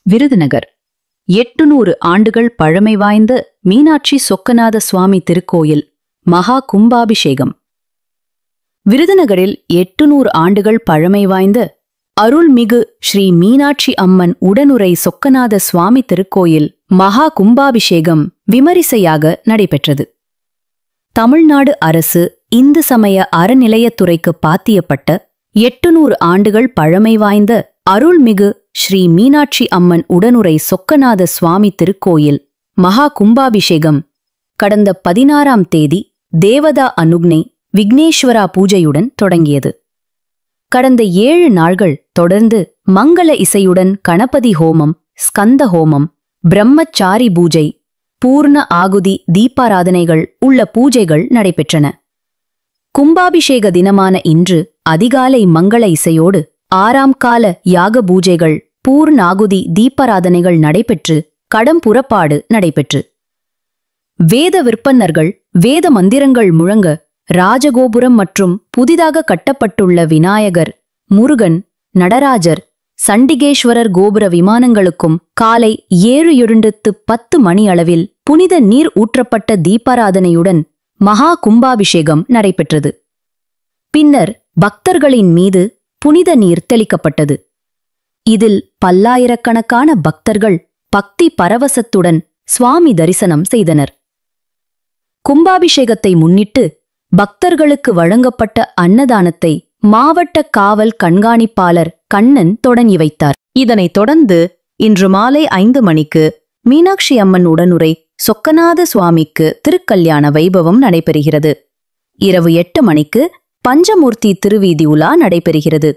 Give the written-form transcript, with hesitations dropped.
விருதுநகர் 800 ஆண்டுகள் பழமை வாய்ந்த மீனாட்சி சொக்கநாத சுவாமி திருக்கோயில் மகா கும்பாபிஷேகம். விருதுநகரில் 800 ஆண்டுகள் பழமை வாய்ந்த அருள்மிகு ஸ்ரீ மீனாட்சி அம்மன் உடனுறை சொக்கநாத சுவாமி திருக்கோயில் மகா கும்பாபிஷேகம் விமரிசையாக நடைபெற்றது. தமிழ்நாடு அரசு இந்து சமய அறநிலையத்துறைக்கு பாத்தியப்பட்ட 800 ஆண்டுகள் பழமை வாய்ந்த அருள்மிகு ஸ்ரீ மீனாட்சி அம்மன் உடனுறை சொக்கநாத சுவாமி திருக்கோயில் மகா கும்பாபிஷேகம் கடந்த 16ஆம் தேதி தேவதா அனுக்னை விக்னேஸ்வரா பூஜையுடன் தொடங்கியது. கடந்த 7 நாள்கள் தொடர்ந்து மங்கள இசையுடன் கணபதி ஹோமம், ஸ்கந்த ஹோமம், பிரம்மச்சாரி பூஜை, பூர்ண ஆகுதி தீபாராதனைகள் உள்ள பூஜைகள் நடைபெற்றன. கும்பாபிஷேக தினமான இன்று அதிகாலை மங்கள இசையோடு 6ஆம் கால யாக பூஜைகள், பூர்ணாகுதி தீபாராதனைகள் நடைபெற்று கடம்புறப்பாடு நடைபெற்று வேத விற்பன்னர்கள் வேத மந்திரங்கள் முழங்க ராஜகோபுரம் மற்றும் புதிதாக கட்டப்பட்டுள்ள விநாயகர், முருகன், நடராஜர், சண்டிகேஸ்வரர் கோபுர விமானங்களுக்கும் காலை 7:10 மணி அளவில் புனித நீர் ஊற்றப்பட்ட தீபாராதனையுடன் மகா கும்பாபிஷேகம் நடைபெற்றது. பின்னர் பக்தர்களின் மீது புனித நீர் தெளிக்கப்பட்டது. இதில் பல்லாயிரக்கணக்கான பக்தர்கள் பக்தி பரவசத்துடன் சுவாமி தரிசனம் செய்தனர். கும்பாபிஷேகத்தை முன்னிட்டு பக்தர்களுக்கு வழங்கப்பட்ட அன்னதானத்தை மாவட்ட காவல் கண்காணிப்பாளர் கண்ணன் தொடங்கி வைத்தார். இதனைத் தொடர்ந்து இன்று மாலை 5 மணிக்கு மீனாட்சி அம்மன் உடனுறை சொக்கநாத சுவாமிக்கு திருக்கல்யாண வைபவம் நடைபெறுகிறது. இரவு 8 மணிக்கு பஞ்சமூர்த்தி திருவீதி உலா நடைபெறுகிறது.